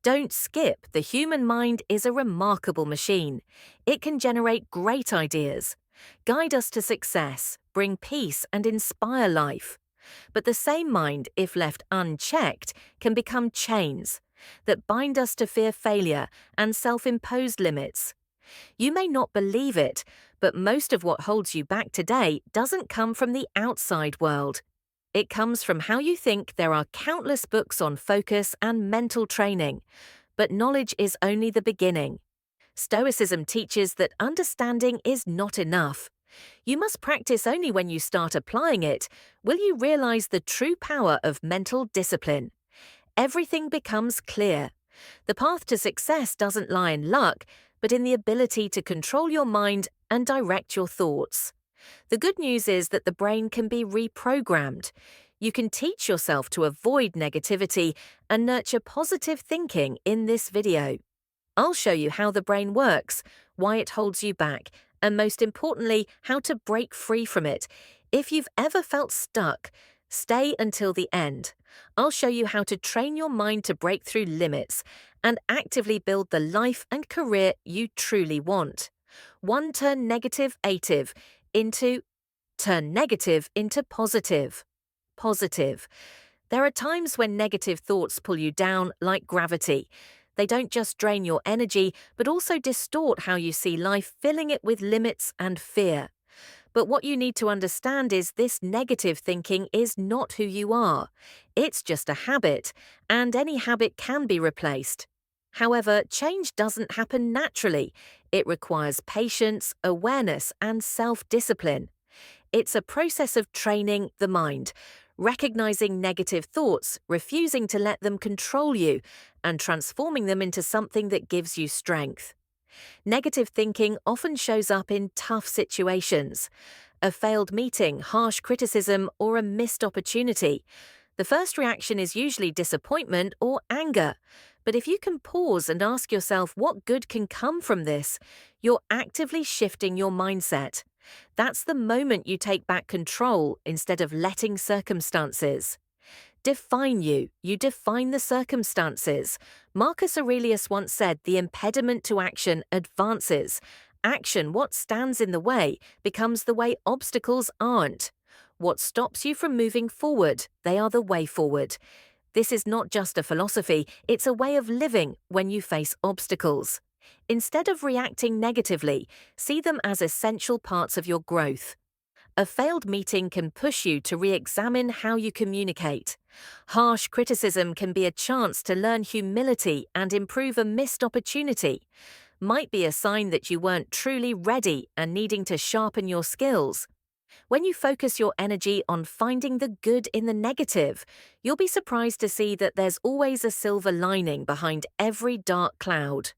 Don't skip, the human mind is a remarkable machine. It can generate great ideas, guide us to success, bring peace, and inspire life. But the same mind, if left unchecked, can become chains that bind us to fear failure and self-imposed limits. You may not believe it, but most of what holds you back today doesn't come from the outside world. It comes from how you think. There are countless books on focus and mental training, but knowledge is only the beginning. Stoicism teaches that understanding is not enough. You must practice only when you start applying it will you realize the true power of mental discipline. Everything becomes clear. The path to success doesn't lie in luck, but in the ability to control your mind and direct your thoughts. The good news is that the brain can be reprogrammed. You can teach yourself to avoid negativity and nurture positive thinking in this video. I'll show you how the brain works, why it holds you back, and most importantly, how to break free from it. If you've ever felt stuck, stay until the end. I'll show you how to train your mind to break through limits and actively build the life and career you truly want. Turn negative into positive. Positive. There are times when negative thoughts pull you down like gravity. They don't just drain your energy, but also distort how you see life, filling it with limits and fear. But what you need to understand is this negative thinking is not who you are. It's just a habit, and any habit can be replaced. However, change doesn't happen naturally. It requires patience, awareness, and self-discipline. It's a process of training the mind, recognizing negative thoughts, refusing to let them control you, and transforming them into something that gives you strength. Negative thinking often shows up in tough situations. A failed meeting, harsh criticism, or a missed opportunity. The first reaction is usually disappointment or anger. But if you can pause and ask yourself what good can come from this, you're actively shifting your mindset. That's the moment you take back control instead of letting circumstances define you. You define the circumstances. Marcus Aurelius once said, "The impediment to action advances. Action, what stands in the way, becomes the way. Obstacles aren't. What stops you from moving forward, they are the way forward." This is not just a philosophy, it's a way of living when you face obstacles. Instead of reacting negatively, see them as essential parts of your growth. A failed meeting can push you to re-examine how you communicate. Harsh criticism can be a chance to learn humility and improve. A missed opportunity might be a sign that you weren't truly ready and needing to sharpen your skills. When you focus your energy on finding the good in the negative, you'll be surprised to see that there's always a silver lining behind every dark cloud.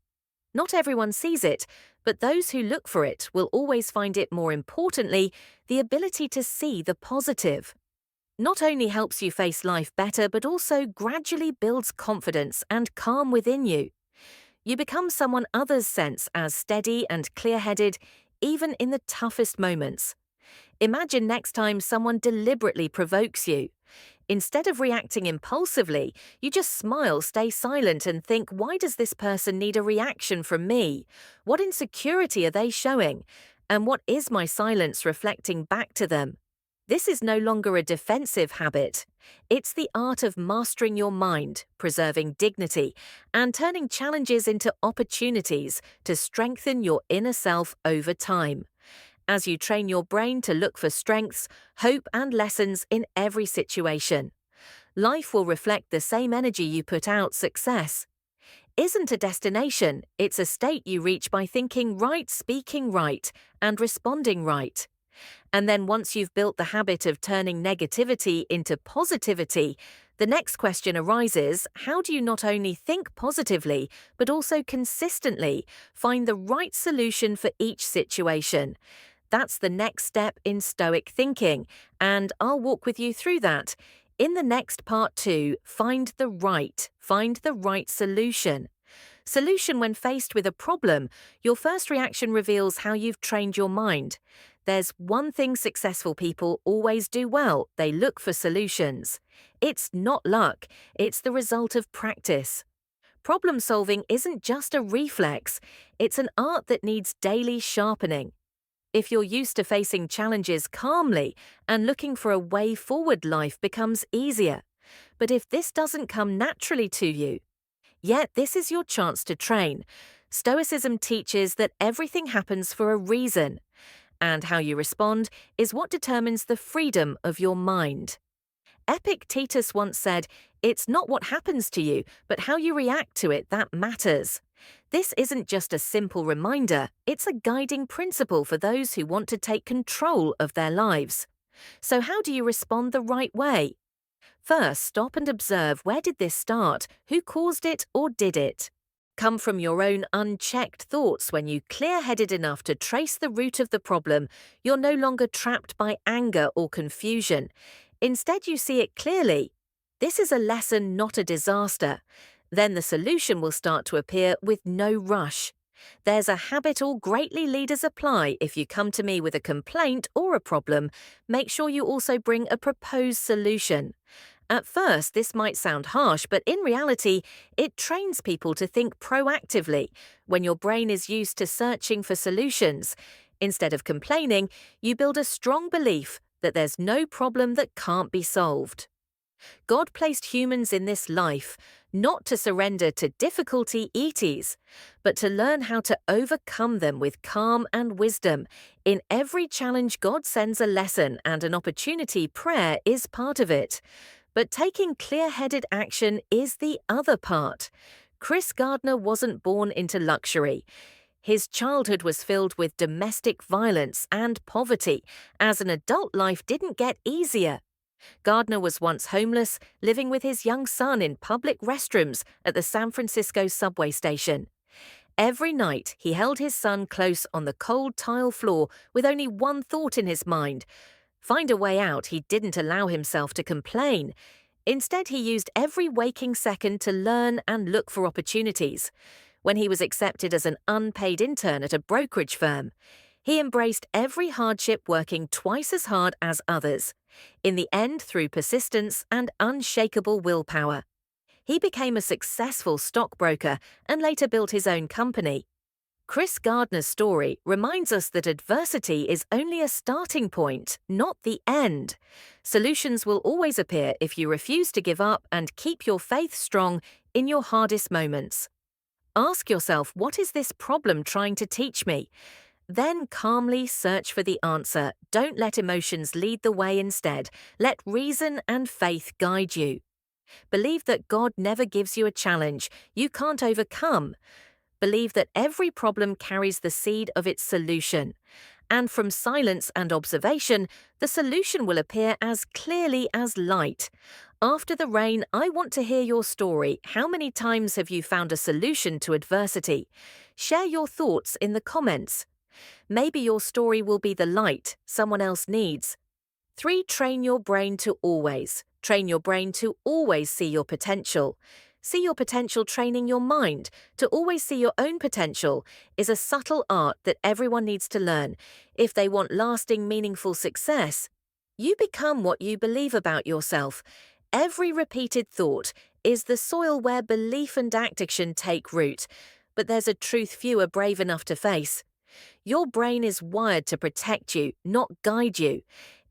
Not everyone sees it, but those who look for it will always find it. More importantly, the ability to see the positive not only helps you face life better, but also gradually builds confidence and calm within you. You become someone others sense as steady and clear-headed, even in the toughest moments. Imagine next time someone deliberately provokes you. Instead of reacting impulsively, you just smile, stay silent, and think, why does this person need a reaction from me? What insecurity are they showing? And what is my silence reflecting back to them? This is no longer a defensive habit. It's the art of mastering your mind, preserving dignity, and turning challenges into opportunities to strengthen your inner self over time. As you train your brain to look for strengths, hope, and lessons in every situation, life will reflect the same energy you put out. Success isn't a destination, it's a state you reach by thinking right, speaking right, and responding right. And then once you've built the habit of turning negativity into positivity, the next question arises: how do you not only think positively, but also consistently find the right solution for each situation? That's the next step in Stoic thinking, and I'll walk with you through that. In the next part 2, find the right solution. Solution when faced with a problem, your first reaction reveals how you've trained your mind. There's one thing successful people always do well: they look for solutions. It's not luck, it's the result of practice. Problem solving isn't just a reflex, it's an art that needs daily sharpening. If you're used to facing challenges calmly and looking for a way forward, life becomes easier. But if this doesn't come naturally to you, yet this is your chance to train. Stoicism teaches that everything happens for a reason, and how you respond is what determines the freedom of your mind. Epictetus once said, "It's not what happens to you, but how you react to it that matters." This isn't just a simple reminder, it's a guiding principle for those who want to take control of their lives. So how do you respond the right way? First, stop and observe, where did this start? Who caused it or did it? Come from your own unchecked thoughts. When you clear-headed enough to trace the root of the problem, you're no longer trapped by anger or confusion. Instead, you see it clearly. This is a lesson, not a disaster. Then the solution will start to appear with no rush. There's a habit all greatly leaders apply. If you come to me with a complaint or a problem, make sure you also bring a proposed solution. At first, this might sound harsh, but in reality, it trains people to think proactively. When your brain is used to searching for solutions, instead of complaining, you build a strong belief that there's no problem that can't be solved. God placed humans in this life not to surrender to difficulty eaties, but to learn how to overcome them with calm and wisdom. In every challenge, God sends a lesson, and an opportunity. Prayer is part of it. But taking clear-headed action is the other part. Chris Gardner wasn't born into luxury. His childhood was filled with domestic violence and poverty, as an adult life didn't get easier. Gardner was once homeless, living with his young son in public restrooms at the San Francisco subway station. Every night, he held his son close on the cold tile floor with only one thought in his mind. Find a way out. He didn't allow himself to complain. Instead, he used every waking second to learn and look for opportunities. When he was accepted as an unpaid intern at a brokerage firm, he embraced every hardship, working twice as hard as others. In the end, through persistence and unshakable willpower, he became a successful stockbroker and later built his own company. Chris Gardner's story reminds us that adversity is only a starting point, not the end. Solutions will always appear if you refuse to give up and keep your faith strong in your hardest moments. Ask yourself, what is this problem trying to teach me? Then calmly search for the answer. Don't let emotions lead the way instead. Let reason and faith guide you. Believe that God never gives you a challenge you can't overcome. Believe that every problem carries the seed of its solution. And from silence and observation, the solution will appear as clearly as light. After the rain, I want to hear your story. How many times have you found a solution to adversity? Share your thoughts in the comments. Maybe your story will be the light someone else needs. 3. Train your brain to always. Train your brain to always see your potential. See your potential. Training your mind to always see your own potential is a subtle art that everyone needs to learn. If they want lasting, meaningful success, you become what you believe about yourself. Every repeated thought is the soil where belief and action take root. But there's a truth few are brave enough to face. Your brain is wired to protect you, not guide you.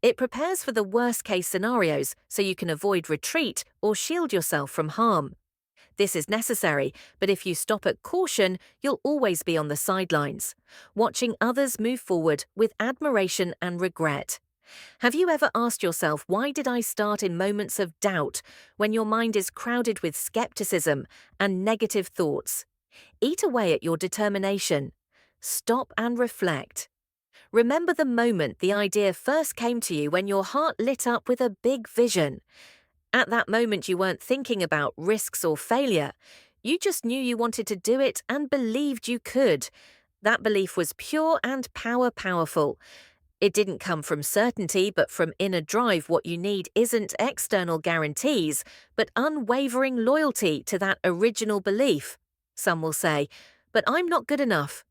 It prepares for the worst-case scenarios so you can avoid retreat or shield yourself from harm. This is necessary, but if you stop at caution, you'll always be on the sidelines, watching others move forward with admiration and regret. Have you ever asked yourself, why did I start in moments of doubt, when your mind is crowded with skepticism and negative thoughts? Eat away at your determination. Stop and reflect. Remember the moment the idea first came to you, when your heart lit up with a big vision. At that moment, you weren't thinking about risks or failure. You just knew you wanted to do it and believed you could. That belief was pure and powerful. It didn't come from certainty, but from inner drive. What you need isn't external guarantees, but unwavering loyalty to that original belief. Some will say, "But I'm not good enough."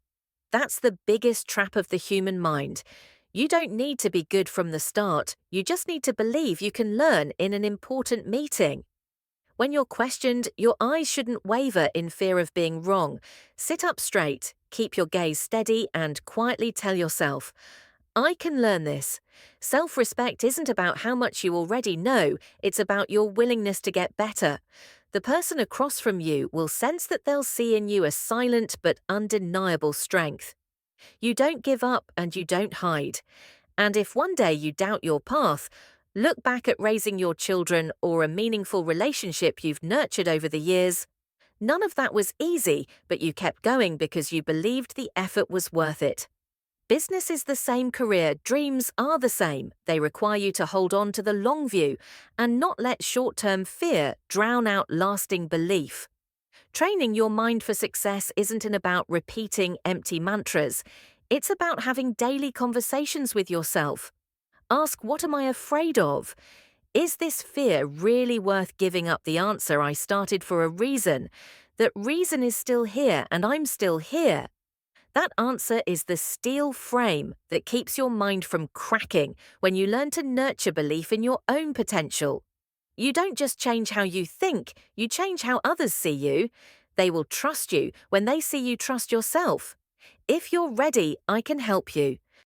That's the biggest trap of the human mind. You don't need to be good from the start. You just need to believe you can learn in an important meeting. When you're questioned, your eyes shouldn't waver in fear of being wrong. Sit up straight, keep your gaze steady, and quietly tell yourself, I can learn this. Self-respect isn't about how much you already know, it's about your willingness to get better. The person across from you will sense that they'll see in you a silent but undeniable strength. You don't give up and you don't hide. And if one day you doubt your path, look back at raising your children or a meaningful relationship you've nurtured over the years. None of that was easy, but you kept going because you believed the effort was worth it. Business is the same career, dreams are the same. They require you to hold on to the long view and not let short-term fear drown out lasting belief. Training your mind for success isn't about repeating empty mantras. It's about having daily conversations with yourself. Ask, what am I afraid of? Is this fear really worth giving up the answer I started for a reason? That reason is still here and I'm still here. That answer is the steel frame that keeps your mind from cracking when you learn to nurture belief in your own potential. You don't just change how you think, you change how others see you. They will trust you when they see you trust yourself. If you're ready, I can help you.